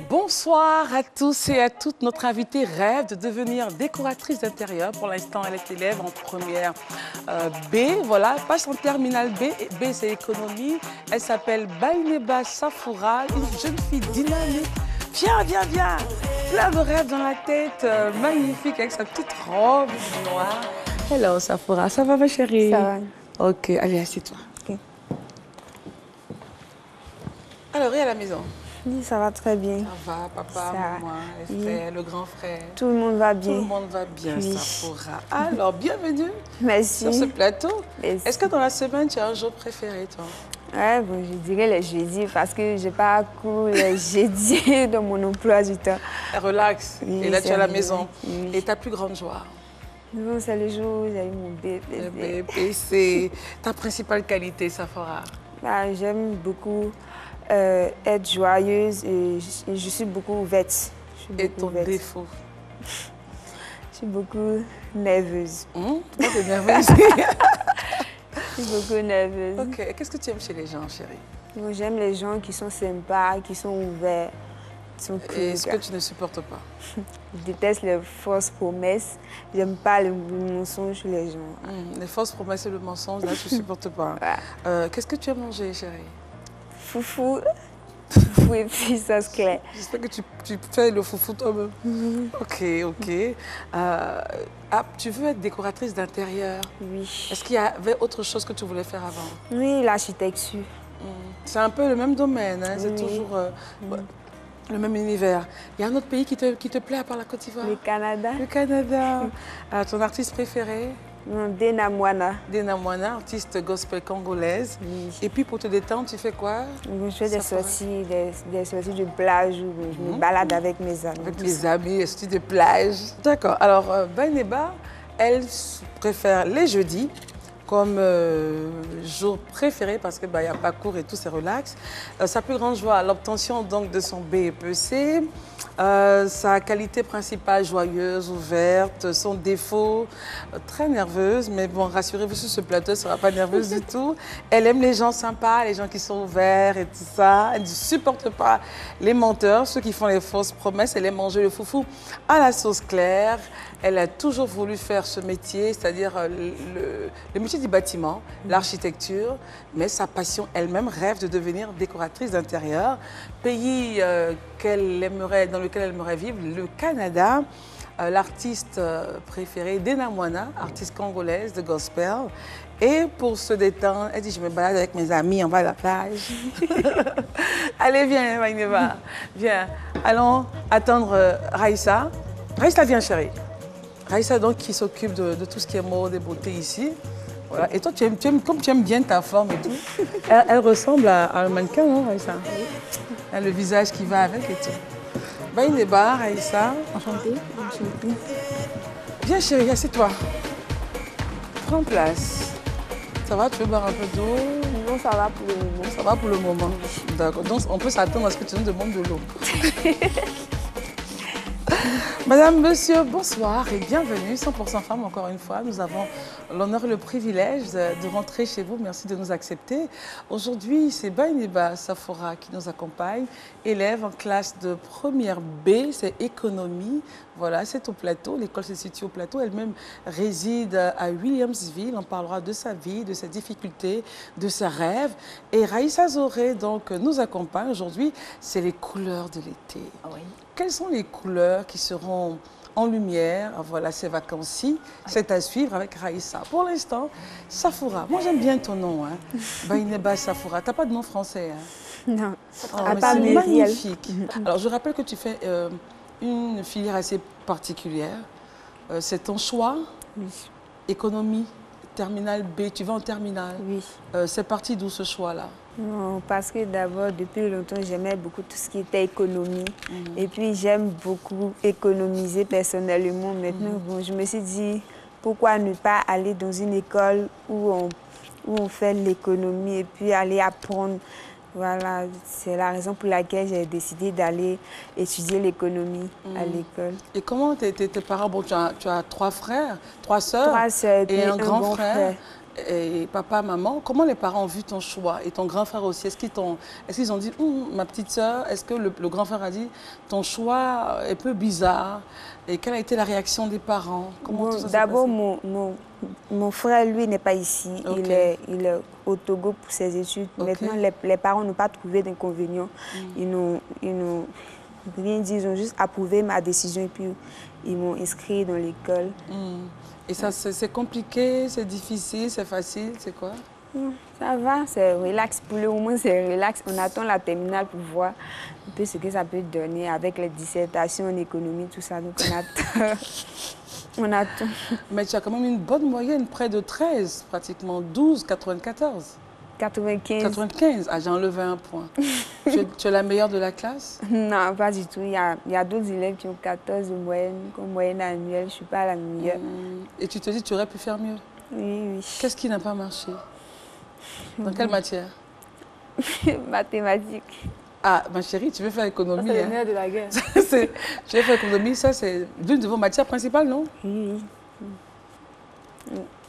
Bonsoir à tous et à toutes. Notre invitée rêve de devenir décoratrice d'intérieur. Pour l'instant, elle est élève en première B. Voilà, passe en terminale B. B, c'est économie. Elle s'appelle Baineba Safoura, une jeune fille dynamique. Viens, viens, viens. Plein de rêves dans la tête. Magnifique, avec sa petite robe noire. Hello, Safoura. Ça va, ma chérie? Ça va. Ok, allez, assieds-toi. Ok. Alors, et à la maison? Oui, ça va très bien. Ça va, papa, maman, les frères, le grand frère. Tout le monde va bien. Tout le monde va bien, Oui. Safoura. Alors, bienvenue Merci. sur ce plateau. Merci. Est-ce que dans la semaine, tu as un jour préféré, toi? Ouais, bon, je dirais les jeudis parce que je n'ai pas cours les jeudis dans mon emploi du temps. Relax. Oui, et là, tu es à la maison. Oui. Et ta plus grande joie? Non, c'est le jour où j'ai eu mon bébé. Le bébé, c'est ta principale qualité, Safoura. Bah, j'aime beaucoup être joyeuse et je suis beaucoup ouverte. Et ton défaut? Je suis beaucoup nerveuse. Pourquoi tu es nerveuse? Je suis beaucoup nerveuse. Ok. Qu'est-ce que tu aimes chez les gens, chérie? Bon, j'aime les gens qui sont sympas, qui sont ouverts. Qui sont cool. Et ce que tu ne supportes pas? Je déteste les fausses promesses. J'aime pas le mensonge chez les gens. Les fausses promesses et le mensonge, là, tu ne supportes pas. Ouais. Qu'est-ce que tu aimes manger, chérie? Foufou. Foufou et puis sauce claire. J'espère que tu fais le foufou toi-même. Ok, ok. Tu veux être décoratrice d'intérieur? Oui. Est-ce qu'il y avait autre chose que tu voulais faire avant? Oui, l'architecture. C'est un peu le même domaine, hein? C'est Oui. toujours le même univers. Il y a un autre pays qui te plaît à part la Côte d'Ivoire? Le Canada. Le Canada. Ton artiste préféré? Non, Dena Moana. Dena Moana, artiste gospel congolaise. Oui. Et puis pour te détendre, tu fais quoi? Je fais des sorties de plage où je me balade avec mes amis. Avec mes amis, sorties de plage. D'accord. Alors, Baineba, elle préfère les jeudis comme jour préféré parce qu'il n'y a pas cours et tout, c'est relax. Sa plus grande joie, l'obtention donc de son BEPC. Sa qualité principale, joyeuse, ouverte. Son défaut, très nerveuse. Mais bon, rassurez-vous, sur ce plateau, elle ne sera pas nerveuse du tout. Elle aime les gens sympas, les gens qui sont ouverts et tout ça. Elle ne supporte pas les menteurs, ceux qui font les fausses promesses. Elle aime manger le foufou à la sauce claire. Elle a toujours voulu faire ce métier, c'est-à-dire le métier du bâtiment, l'architecture, mais sa passion elle-même rêve de devenir décoratrice d'intérieur. Pays dans lequel elle aimerait vivre, le Canada. L'artiste préférée, Dena Moana, artiste congolaise de gospel. Et pour se détendre, elle dit, je me balade avec mes amis, on va à la plage. Allez, viens, Baineba, viens. Allons attendre Raïssa. Raïssa, viens, chérie. Raïssa, donc, qui s'occupe de tout ce qui est mode et beauté ici. Voilà. Et toi, comme tu aimes bien ta forme et tout, elle ressemble à un mannequin, non, Raïssa? Oui. Elle a le visage qui va avec et tout. Baineba, Raïssa. Enchantée. Enchantée. Viens, chérie, assieds-toi. Prends place. Ça va, tu veux boire un peu d'eau? Non, ça va pour le moment. Ça va pour le moment. D'accord. Donc, on peut s'attendre à ce que tu nous demandes de l'eau. Madame, monsieur, bonsoir et bienvenue. 100% Femmes, encore une fois. Nous avons l'honneur et le privilège de rentrer chez vous. Merci de nous accepter. Aujourd'hui, c'est Baineba Safoura qui nous accompagne, élève en classe de première B, c'est économie. Voilà, c'est au plateau. L'école se situe au plateau. Elle-même réside à Williamsville. On parlera de sa vie, de ses difficultés, de ses rêves. Et Raïssa Zoré, donc, nous accompagne aujourd'hui. C'est les couleurs de l'été. Oui. Quelles sont les couleurs qui seront en lumière, voilà, ces vacances-ci? C'est à suivre avec Raïssa. Pour l'instant, Safoura. Moi, j'aime bien ton nom, hein. Baineba Safoura. Tu n'as pas de nom français, hein? Non. C'est magnifique. Alors, je rappelle que tu fais une filière assez particulière. C'est ton choix? Oui. Économie, terminale B. Tu vas en terminale? Oui. C'est parti d'où ce choix-là? Non, parce que d'abord, depuis longtemps, j'aimais beaucoup tout ce qui était économie. Et puis, j'aime beaucoup économiser personnellement. Maintenant, bon, je me suis dit, pourquoi ne pas aller dans une école où on fait l'économie et puis aller apprendre. Voilà, c'est la raison pour laquelle j'ai décidé d'aller étudier l'économie à l'école. Et comment tes parents, bon, tu as 3 frères, 3 sœurs, 3 sœurs et un grand frère. et papa, maman, comment les parents ont vu ton choix et ton grand frère aussi? Est-ce qu'ils ont dit, ma petite sœur, est-ce que le grand frère a dit, ton choix est un peu bizarre? Et quelle a été la réaction des parents? Comment tout ça s'est D'abord, passé? mon frère, lui, n'est pas ici. Ok. Il est au Togo pour ses études. Ok. Maintenant, les parents n'ont pas trouvé d'inconvénient. Ils n'ont rien dit, ils ont juste approuvé ma décision et puis ils m'ont inscrit dans l'école. Et ça, c'est compliqué, c'est difficile, c'est facile, c'est quoi? Ça va, c'est relax. Pour le moment, c'est relax. On attend la terminale pour voir un peu ce que ça peut donner avec les dissertations en économie, tout ça. Donc, on attend. On attend. Mais tu as quand même une bonne moyenne, près de 13, pratiquement 12, 94. 95. 95, ah, j'ai enlevé un point. tu es la meilleure de la classe? Non, pas du tout. Il y a d'autres élèves qui ont 14 de moyenne, comme moyenne annuelle. Je ne suis pas la meilleure. Et tu te dis, tu aurais pu faire mieux? Oui, oui. Qu'est-ce qui n'a pas marché? Dans quelle matière? Mathématiques. Ah, ma chérie, tu veux faire économie? C'est le nerf de la guerre. Tu veux faire économie, ça c'est l'une de vos matières principales, non? Oui.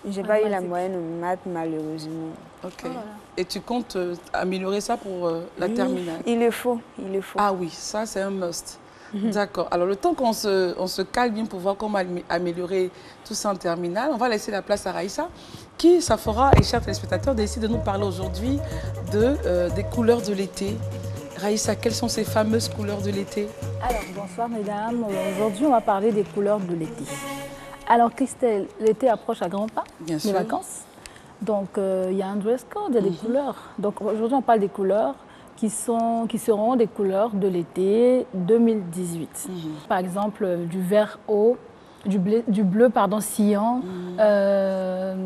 J'ai pas eu la moyenne en maths, malheureusement. Ok. Oh là là. Et tu comptes améliorer ça pour la terminale? Il le faut, il le faut. Ah oui, ça c'est un must. D'accord. Alors le temps qu'on se calme bien pour voir comment améliorer tout ça en terminale, on va laisser la place à Raïssa, qui, ça fera, et chers téléspectateurs, décide de nous parler aujourd'hui des couleurs de l'été. Raïssa, quelles sont ces fameuses couleurs de l'été? Alors, bonsoir mesdames. Aujourd'hui, on va parler des couleurs de l'été. Alors, Christelle, l'été approche à grands pas, Bien les sûr. vacances. Donc, il y a un dress code, il y a des couleurs. Donc, aujourd'hui, on parle des couleurs qui seront des couleurs de l'été 2018. Par exemple, du vert eau, du bleu cyan, on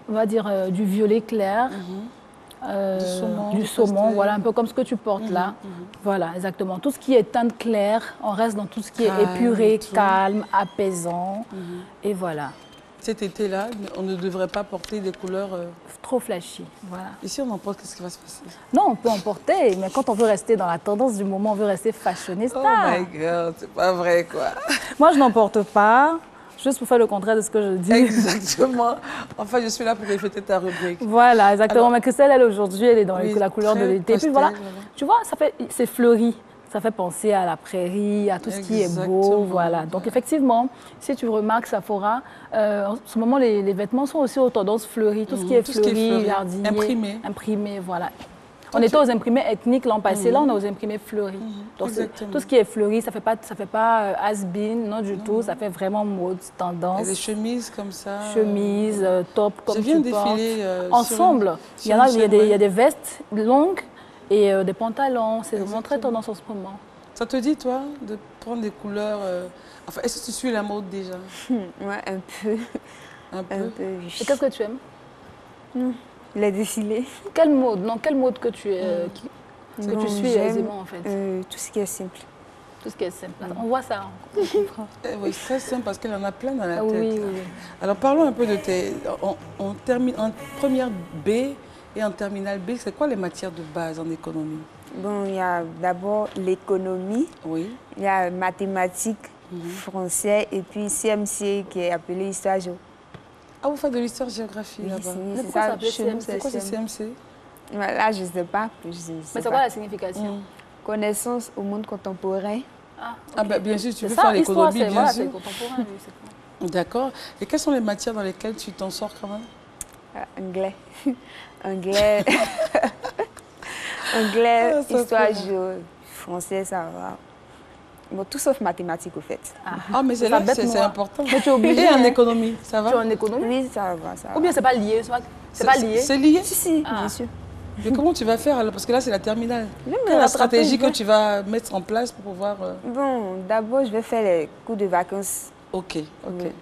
va dire du violet clair. Du saumon, voilà, un peu comme ce que tu portes là. Voilà, exactement. Tout ce qui est teinte claire, on reste dans tout ce qui est épuré, calme, apaisant. Et voilà. Cet été-là, on ne devrait pas porter des couleurs... Trop flashy, voilà. Ici, on en porte, qu'est-ce qui va se passer? Non, on peut en porter, mais quand on veut rester dans la tendance du moment, on veut rester fashionista. Oh my God, c'est pas vrai, quoi. Moi, je n'en porte pas, juste pour faire le contraire de ce que je dis. Exactement. Enfin, je suis là pour refléter ta rubrique. Voilà, exactement. Alors, mais Christelle, elle, aujourd'hui, elle est dans oui, la couleur de très l'été. Puis pastel, voilà, voilà. tu vois, c'est fleuri. Ça fait penser à la prairie, à tout ce qui est beau. Exactement. Voilà. Donc, effectivement, si tu remarques, Sephora, en ce moment, les vêtements sont aussi aux tendances fleuries. Tout ce qui est fleuri, jardinier, imprimé, voilà. On était aux imprimés ethniques l'an passé, là, on est aux imprimés fleuris. Donc, tout ce qui est fleuri, ça fait pas has-been, non du tout. Ça fait vraiment mode, tendance. Et des chemises comme ça. Chemise, top, comme tu portes. Je viens défiler ensemble. Il y a des vestes longues et des pantalons. C'est vraiment très tendance en ce moment. Ça te dit, toi, de prendre des couleurs... Enfin, est-ce que tu suis la mode déjà? Ouais, un peu. Un peu? Un peu, oui. Et qu'est-ce que tu aimes? Les défilés. Quelle mode? Non, quelle mode que tu suis aisément, en fait? Tout ce qui est simple. Tout ce qui est simple. On voit ça, on comprend. Oui, c'est très simple parce qu'elle en a plein dans la tête. Oui. Alors, parlons un peu de tes... On termine en première B et en terminale B. C'est quoi les matières de base en économie? Bon, il y a d'abord l'économie. Oui. Il y a mathématiques, français et puis CMC qui est appelé histoire géo. Ah, vous faites de l'histoire-géographie là-bas? C'est ça, chez nous, C'est quoi ce CMC? Là, je ne sais pas. Mais c'est quoi la signification? Connaissance au monde contemporain. Ah, ben, bien sûr, tu veux ça, faire l'économie, bien voilà, sûr. c'est contemporain, oui, c'est quoi. D'accord. Et quelles sont les matières dans lesquelles tu t'en sors quand même? Anglais. Anglais. Anglais, histoire géo, français, ça va. Bon, tout sauf mathématiques, au fait. Ah, mais c'est là que c'est important. Mais tu es obligé. Et en économie, ça va? Tu es en économie? Oui, ça va, ça va. Ou bien c'est pas lié? C'est pas lié? C'est lié? Si, bien sûr. Mais comment tu vas faire alors? Parce que là, c'est la terminale. mais Quelle est la rattraper, stratégie que tu vas mettre en place pour pouvoir... Bon, d'abord, je vais faire les cours de vacances. Ok.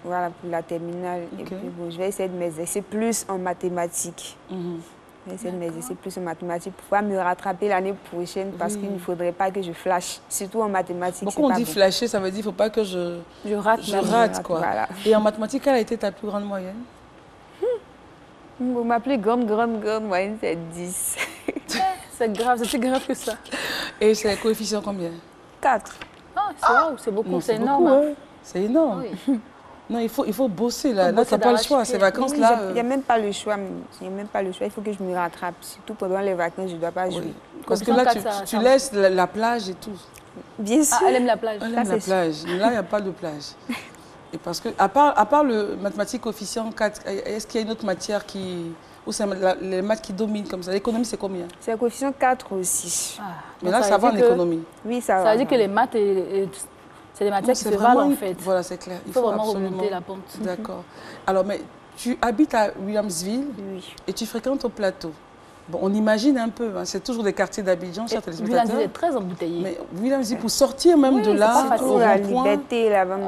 Voilà, pour la terminale. Et puis, bon, je vais essayer de m'exercer plus en mathématiques. Je vais essayer de m'exercer plus en mathématiques pour pouvoir me rattraper l'année prochaine parce qu'il ne faudrait pas que je flash, surtout en mathématiques. Beaucoup on dit flasher, ça veut dire qu'il ne faut pas que je rate quoi. Voilà. Et en mathématiques, quelle a été ta plus grande moyenne? Ma plus grande moyenne, c'est 10. C'est grave, c'est plus grave que ça. Et c'est coefficient combien? 4. Ah, c'est beaucoup, c'est beaucoup, énorme. hein. C'est énorme. Oui. Non, il faut bosser là. Là, tu n'as pas le choix. Ces vacances-là. Il n'y a même pas le choix. Il n'y a même pas le choix. Il faut que je me rattrape. Surtout pendant les vacances, je ne dois pas jouer. Oui. Parce que là, tu laisses la plage et tout. Bien sûr. Ah, elle aime la plage. Elle aime la plage. Là, il n'y a pas de plage. Et parce que, à part le mathématique coefficient 4, est-ce qu'il y a une autre matière qui... Ou c'est les maths qui dominent comme ça? L'économie, c'est combien? C'est coefficient 4 aussi. Ah, mais là, ça va en économie. Oui, ça va. Ça veut dire que les maths, c'est des matières qui se valent en fait. Voilà, c'est clair. Il faut vraiment remonter la pente. D'accord. Alors, mais tu habites à Williamsville et tu fréquentes au plateau. Bon, on imagine un peu, hein, c'est toujours des quartiers d'Abidjan, chers téléspectateurs. Williamsville est très embouteillé. Mais Williamsville, pour sortir même de là, au la Liberté, là-bas,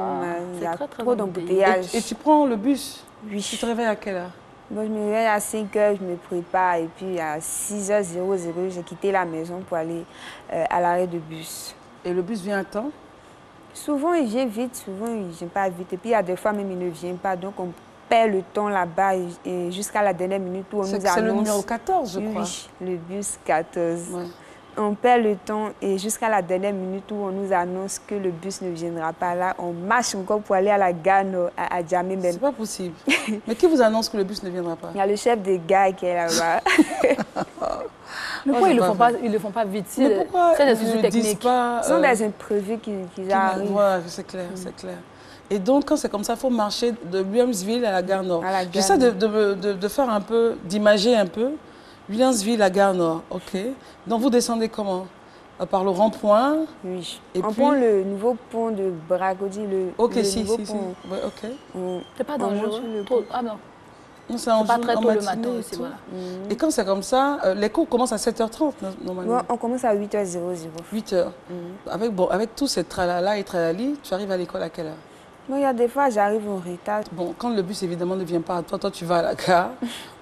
il y a trop d'embouteillage. Et tu prends le bus? Oui. Tu te réveilles à quelle heure? Bon, je me réveille à 5 h, je me prépare et puis à 6h00, j'ai quitté la maison pour aller à l'arrêt de bus. Et le bus vient à temps? Souvent, il vient vite, souvent, il ne vient pas vite. Et puis, il y a des fois même, il ne vient pas. Donc, on perd le temps là-bas jusqu'à la dernière minute où on nous annonce... C'est le numéro 14, je crois. Oui, le bus 14. Ouais. On perd le temps et jusqu'à la dernière minute où on nous annonce que le bus ne viendra pas là, on marche encore pour aller à la gare à Djamé. C'est pas possible. Mais qui vous annonce que le bus ne viendra pas? Il y a le chef des gars qui est là-bas. Mais pourquoi ils le font pas vite? Mais pourquoi c'est des soucis techniques pas, ce sont des imprévus qui arrivent. Voilà, c'est clair, c'est clair. Et donc, quand c'est comme ça, il faut marcher de Williamsville à la gare Nord. J'essaie de faire un peu, d'imager un peu. Williamsville, la gare Nord, ok. Donc, vous descendez comment? Par le rond-point? Oui. On prend le nouveau pont de Bracody, le nouveau pont. Oui, ok. C'est pas dangereux? Ah non. Non, c'est pas très tôt le matin aussi, voilà. Et quand c'est comme ça, les cours commencent à 7h30 normalement? Ouais, on commence à 8h00. 8h. Avec tous ces tralala et tralali, tu arrives à l'école à quelle heure? Bon, il y a des fois, j'arrive en retard. Bon, quand le bus évidemment ne vient pas à toi, tu vas à la gare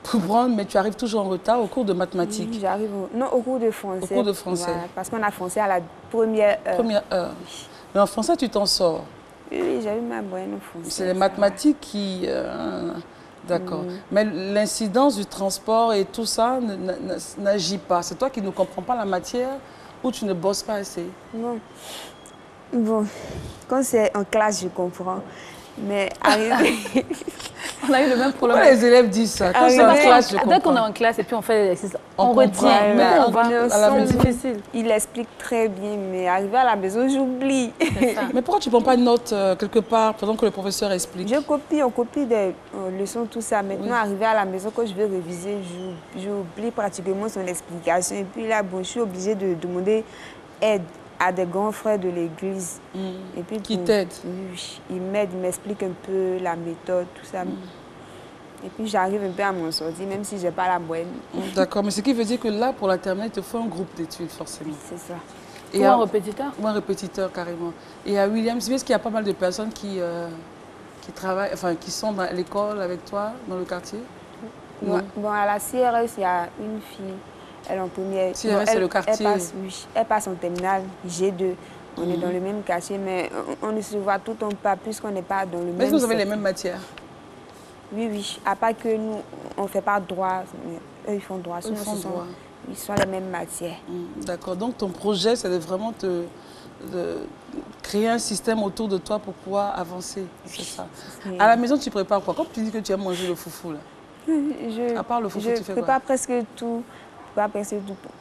pour prendre, mais tu arrives toujours en retard au cours de mathématiques. Oui, j'arrive au cours de français. Au cours de français. Voilà, parce qu'on a français à la première heure. Première heure. Mais en français, tu t'en sors? Oui, j'ai eu ma moyenne en français. C'est les mathématiques qui... D'accord. Mais l'incidence du transport et tout ça n'agit pas. C'est toi qui ne comprends pas la matière ou tu ne bosses pas assez? Non. Bon, quand c'est en classe, je comprends. Mais arrivé... On a eu le même problème. Pourquoi les élèves disent ça? Quand c'est en classe, je comprends. Dès qu'on est en classe et puis on fait l'exercice, on retient. Mais on va à la plus difficile. Il explique très bien, mais arrivé à la maison, j'oublie. Mais pourquoi tu ne prends pas une note quelque part pendant que le professeur explique? On copie des leçons, tout ça. Maintenant, arrivé à la maison, quand je vais réviser, j'oublie pratiquement son explication. Et puis là, bon, je suis obligée de demander aide à des grands frères de l'église. Et puis qui t'aident? Oui, ils m'aident, ils m'expliquent un peu la méthode, tout ça. Et puis j'arrive un peu à m'en sortir, même si je n'ai pas la moyenne. D'accord, mais ce qui veut dire que là, pour la terminale, il te faut un groupe d'études, forcément. C'est ça. Ou un répétiteur? Ou un répétiteur, carrément. Et à Williamsville, est-ce qu'il y a pas mal de personnes qui travaillent, enfin, qui sont dans l'école avec toi, dans le quartier? Bon, à la CRS, il y a une fille. Elle est en première. CRS, c'est le quartier. Elle passe en terminale G2. On est dans le même quartier, mais on ne se voit tout le temps pas, puisqu'on n'est pas dans le même. Mais est-ce que vous avez les mêmes matières? Oui. À part que nous, on ne fait pas droit. Mais eux, ils font droit. Ils font droit. Ils sont les mêmes matières. D'accord. Donc, ton projet, c'est de vraiment de créer un système autour de toi pour pouvoir avancer. C'est ça. À la maison, tu prépares quoi? Comme tu dis que tu aimes manger le foufou, là. À part le foufou, tu fais quoi? Je prépare presque tout.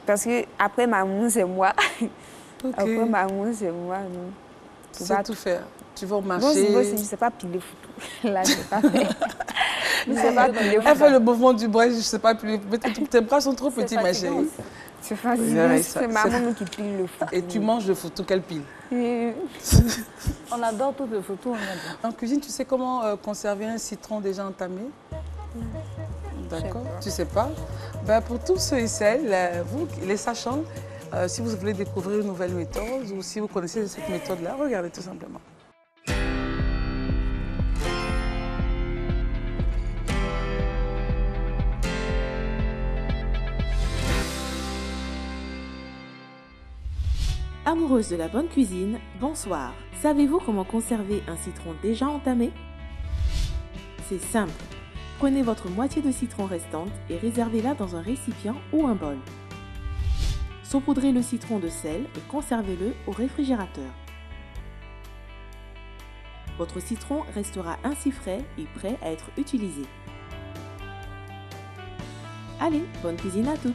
Parce que après maman, c'est moi. Après maman, c'est moi. Tu sais tout faire. Tu vas au marché. Bon, je ne sais pas piler foutu. Là, je ne sais pas faire. Je ne sais pas piler foutu. Elle fait le mouvement du bras, je ne sais pas piler. Tes bras sont trop petits, ma chérie. C'est facile. C'est maman qui pile le foutu. Et tu manges le foutu qu'elle pile. On adore tout le foutu. En cuisine, tu sais comment conserver un citron déjà entamé? D'accord, tu ne sais pas. Ben, pour tous ceux et celles, vous, les sachants, si vous voulez découvrir une nouvelle méthode ou si vous connaissez cette méthode-là, regardez tout simplement. Amoureuse de la bonne cuisine, bonsoir. Savez-vous comment conserver un citron déjà entamé? C'est simple. Prenez votre moitié de citron restante et réservez-la dans un récipient ou un bol. Saupoudrez le citron de sel et conservez-le au réfrigérateur. Votre citron restera ainsi frais et prêt à être utilisé. Allez, bonne cuisine à toutes!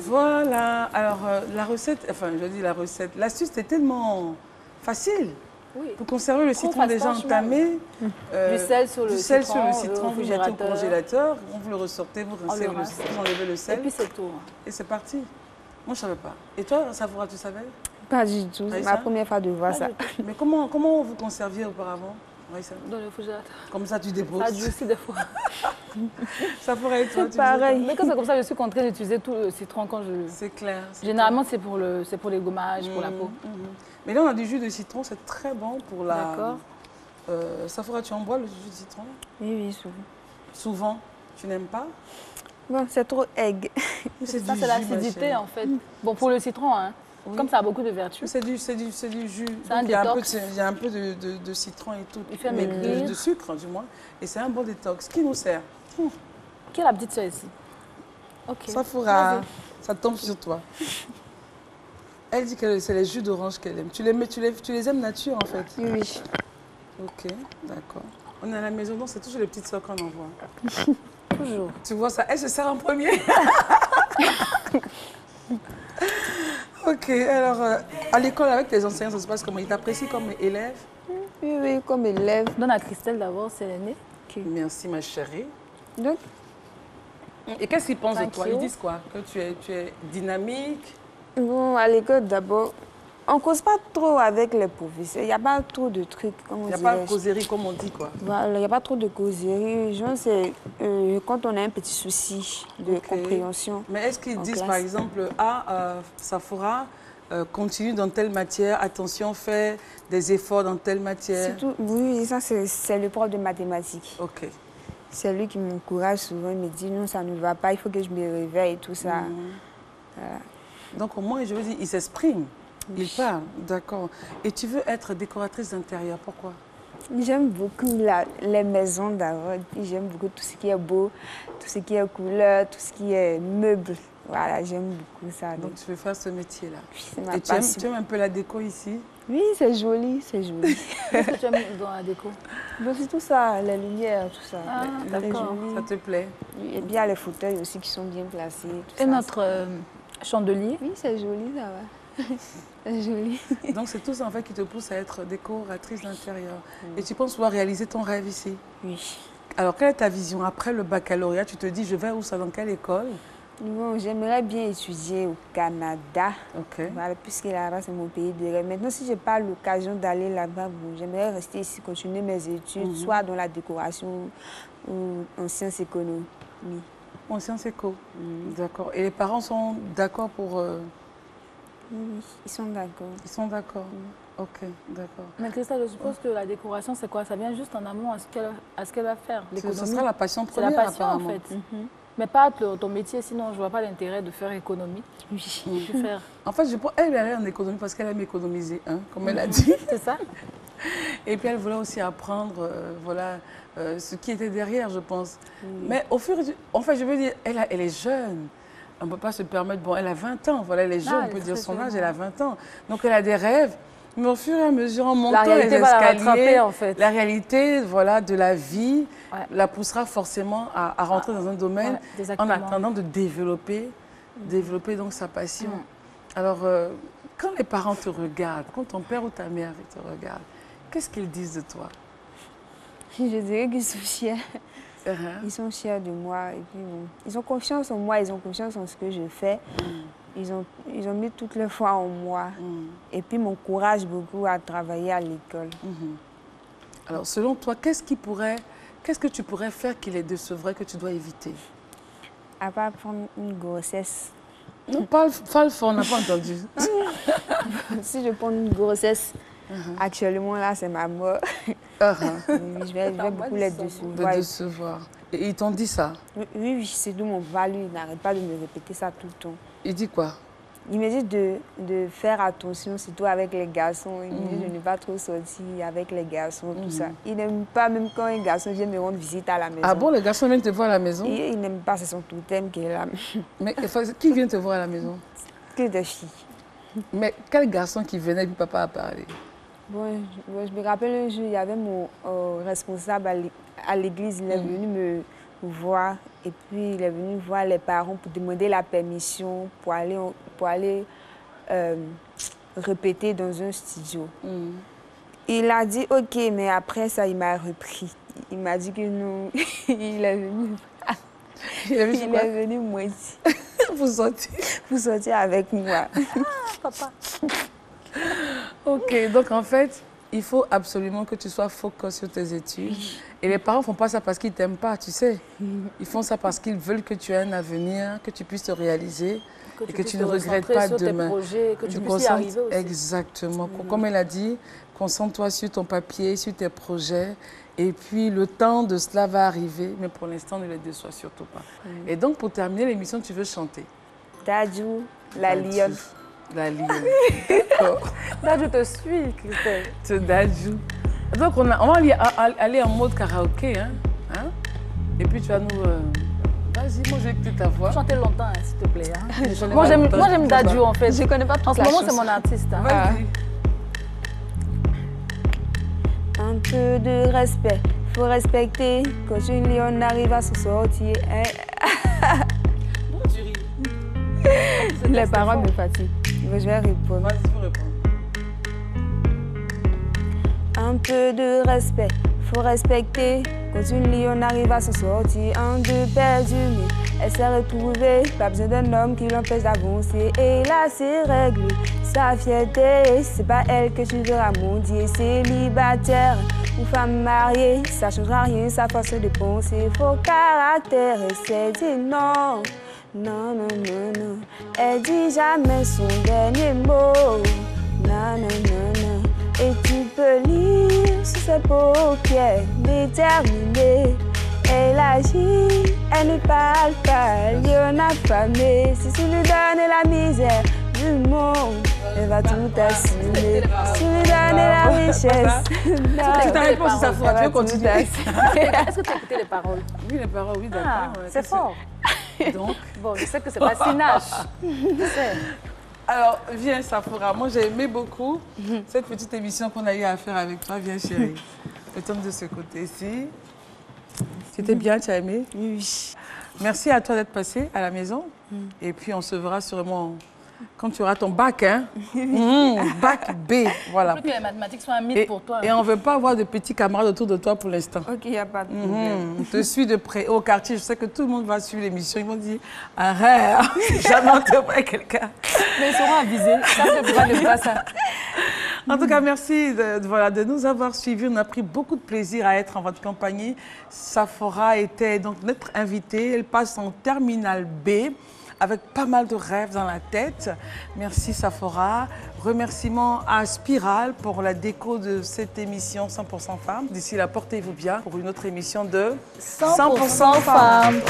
Voilà, alors la recette, enfin je dis la recette, l'astuce est tellement facile. Oui. Pour conserver le citron déjà entamé, du sel sur le citron, vous mettez au congélateur, vous le ressortez, vous rincez vous enlevez le sel. Et puis c'est tout. Et c'est parti. Moi je ne savais pas. Et toi, Safoura, tu savais? Pas du tout, c'est ma première fois de voir ça. Mais comment vous conserviez auparavant? Dans le congélateur. Comme ça, tu déposes. Ça durcit des fois. Ça pourrait être toi, pareil. Mais quand c'est comme ça, je suis contrainte d'utiliser tout le citron quand je... C'est clair. Généralement, c'est pour les gommages, pour la peau. Mais là, on a du jus de citron, c'est très bon pour la... D'accord. Safoura, tu en bois le jus de citron? Oui, souvent. Souvent? Tu n'aimes pas? Bon, c'est trop egg. Ça, c'est l'acidité, en fait. Bon, pour le citron, hein. Oui. Comme ça a beaucoup de vertus. C'est du jus. Il y a un peu de citron et tout. Il fait maigrir. De sucre, du moins. Et c'est un bon détox. Qui nous sert? Qui est la petite soeur ici? Ok. Safoura, ça tombe sur toi. Elle dit que c'est les jus d'orange qu'elle aime. Tu les aimes nature, en fait? Oui. Ok, d'accord. On est à la maison, donc c'est toujours les petites soeurs qu'on envoie. Toujours. Tu vois ça? Elle se sert en premier. Ok, alors à l'école avec tes enseignants, ça se passe comment? Ils t'apprécient comme élève? Oui, comme élève. Donne à Christelle d'abord, c'est l'aînée. Okay. Merci ma chérie. Donc, et qu'est-ce qu'ils pensent de toi? Ils disent quoi? Que tu es dynamique? Bon, à l'école d'abord, on ne cause pas trop avec les professeurs. Il n'y a pas trop de trucs. Il n'y a pas de causerie comme on dit quoi? Voilà, il n'y a pas trop de causerie. Genre, c'est quand on a un petit souci de compréhension. Mais est-ce qu'ils disent par exemple, Safoura, continue dans telle matière, attention, fais des efforts dans telle matière? Oui, ça c'est le prof de mathématiques. Ok. C'est lui qui m'encourage souvent. Il me dit non, ça ne va pas, il faut que je me réveille et tout ça. Voilà. Donc au moins, je veux dire, il s'exprime. Il parle, d'accord. Et tu veux être décoratrice d'intérieur, pourquoi? J'aime beaucoup les maisons d'abord. J'aime beaucoup tout ce qui est beau, tout ce qui est couleur, tout ce qui est meuble. Voilà, j'aime beaucoup ça. Donc tu veux faire ce métier-là? Oui, c'est ma passion. Tu aimes un peu la déco ici? Oui, c'est joli, c'est joli. Qu'est-ce que tu aimes dans la déco? C'est tout ça, les lumières, tout ça. Ah, d'accord. Ça te plaît? Oui, et bien les fauteuils aussi qui sont bien placés. Tout et ça, notre chandelier? Oui, c'est joli, ça va. C'est joli. Donc c'est tout ça en fait qui te pousse à être décoratrice d'intérieur. Et tu penses pouvoir réaliser ton rêve ici? Oui. Alors quelle est ta vision? Après le baccalauréat, tu te dis je vais où ça, dans quelle école? Bon, j'aimerais bien étudier au Canada. Ok. Voilà, puisque là-bas c'est mon pays de rêve. Maintenant, si je n'ai pas l'occasion d'aller là-bas, bon, j'aimerais rester ici, continuer mes études, soit dans la décoration ou en sciences économiques. En sciences éco. D'accord. Et les parents sont d'accord pour... Oui, ils sont d'accord. Ils sont d'accord. Ok, d'accord. Mais Christelle, je suppose que la décoration, c'est quoi? Ça vient juste en amont à ce qu'elle va faire. Ce sera la passion première, c'est la passion, apparemment. en fait. Mais pas ton métier, sinon je ne vois pas l'intérêt de faire économie. Oui. En fait, elle est en économie parce qu'elle aime économiser, hein, comme elle a dit. C'est ça. Et puis elle voulait aussi apprendre ce qui était derrière, je pense. Mais au fur et à mesure, en fait, je veux dire, elle est jeune. On ne peut pas se permettre, bon, elle a 20 ans, voilà, elle est jeune, on peut dire son âge, elle a 20 ans. Donc elle a des rêves, mais au fur et à mesure, en montant les escaliers, en fait. La réalité, voilà, de la vie la poussera forcément à rentrer dans un domaine en attendant de développer donc sa passion. Alors, quand les parents te regardent, quand ton père ou ta mère te regarde, qu'est-ce qu'ils disent de toi? Je dirais qu'ils sont fiers. Ils sont fiers de moi. Et puis, bon, ils ont confiance en moi, ils ont confiance en ce que je fais. Ils ont mis toute leur foi en moi. Et puis, m'encouragent beaucoup à travailler à l'école. Alors, selon toi, qu'est-ce que tu pourrais faire qui les décevrait, que tu dois éviter? À part prendre une grossesse. Non, parle fort, on n'a pas entendu. Si je prends une grossesse, actuellement, là, c'est ma mort. Je vais beaucoup les décevoir. Et ils t'ont dit ça? Oui, c'est d'où mon valu. Il n'arrête pas de me répéter ça tout le temps. Il dit quoi? Il me dit de faire attention, surtout avec les garçons. Il me dit de ne pas trop sortir avec les garçons, tout ça. Il n'aime pas même quand un garçon vient me rendre visite à la maison. Ah bon, les garçons viennent te voir à la maison? Il n'aime pas, c'est son totem qui est là. Mais qui vient te voir à la maison? Que des filles. Mais quel garçon qui venait et puis papa a parlé? Bon, je me rappelle un jour, il y avait mon responsable à l'église, il est venu me voir et puis il est venu voir les parents pour demander la permission pour aller répéter dans un studio. Il a dit OK, mais après ça, il m'a repris. Il m'a dit que non, il est venu. Il est venu moi ici. Vous sortiez avec moi. Papa. OK, donc en fait, il faut absolument que tu sois focus sur tes études. Et les parents ne font pas ça parce qu'ils ne t'aiment pas, tu sais. Ils font ça parce qu'ils veulent que tu aies un avenir, que tu puisses te réaliser et que tu ne regrettes pas demain. Projets, que tu puisses y arriver aussi. Exactement. Comme elle a dit, concentre-toi sur ton papier, sur tes projets. Et puis, le temps de cela va arriver, mais pour l'instant, ne les déçois surtout pas. Et donc, pour terminer l'émission, tu veux chanter? Dadju, la lionne. La lionne. D'accord. Dadju te suis, Christelle. C'est Dadju. Donc, on va aller en mode karaoké. Hein? Et puis, tu vas nous... Vas-y, moi, je vais écouter ta voix. Chanter longtemps, hein, s'il te plaît. Hein? Moi, j'aime Dadju, en fait. Je ne connais pas trop. En ce moment, c'est mon artiste. Hein. Vas-y. Un peu de respect, faut respecter. Quand une lionne arrive à se sortir. Bon, tu ris. Les paroles me fatiguent. Mais je vais répondre. Vas-y, tu peux répondre. Un peu de respect, faut respecter. Quand une lionne arrive à se sortir. Un, deux, perdu, mais elle s'est retrouvée. Pas besoin d'un homme qui l'empêche d'avancer. Et là, c'est réglé. Sa fierté, c'est pas elle que tu verras mondier. Célibataire ou femme mariée, ça changera rien, sa façon de penser. Faux caractère, et c'est dit non. Non, non, non, non. Elle dit jamais son dernier mot. Non, non, non, non. Et tu peux lire sur ses paupières déterminées. Elle agit, elle ne parle pas, lion affamé. Si tu lui donnes la misère du monde, elle va tout assumer. Si tu lui donnes la richesse, tu t'as répondu si ça fera, tu veux continuer. Est-ce que tu as écouté les paroles? Oui, les paroles, oui, d'accord. Ah, c'est fort. Donc, bon, je sais que c'est pas Sinache. Alors, viens, Safora. Moi, j'ai aimé beaucoup cette petite émission qu'on a eu à faire avec toi. Viens, chérie. Le temps de ce côté-ci. C'était bien, tu as aimé? Oui. Merci à toi d'être passé à la maison. Et puis, on se verra sûrement quand tu auras ton bac, hein? Bac B, voilà. Il faut que les mathématiques soient un mythe pour toi. Et on ne veut pas avoir de petits camarades autour de toi pour l'instant. Ok, il n'y a pas de problème. On te suit de près. Au quartier, je sais que tout le monde va suivre l'émission. Ils vont dire, arrête, jamais on te voit quelqu'un. Mais ils seront avisés. Ça, je ne peux pas ça. En tout cas, merci de nous avoir suivis. On a pris beaucoup de plaisir à être en votre compagnie. Safora était donc notre invitée. Elle passe en terminale B avec pas mal de rêves dans la tête. Merci Safora. Remerciements à Spiral pour la déco de cette émission 100% femmes. D'ici là, portez-vous bien pour une autre émission de 100% femmes.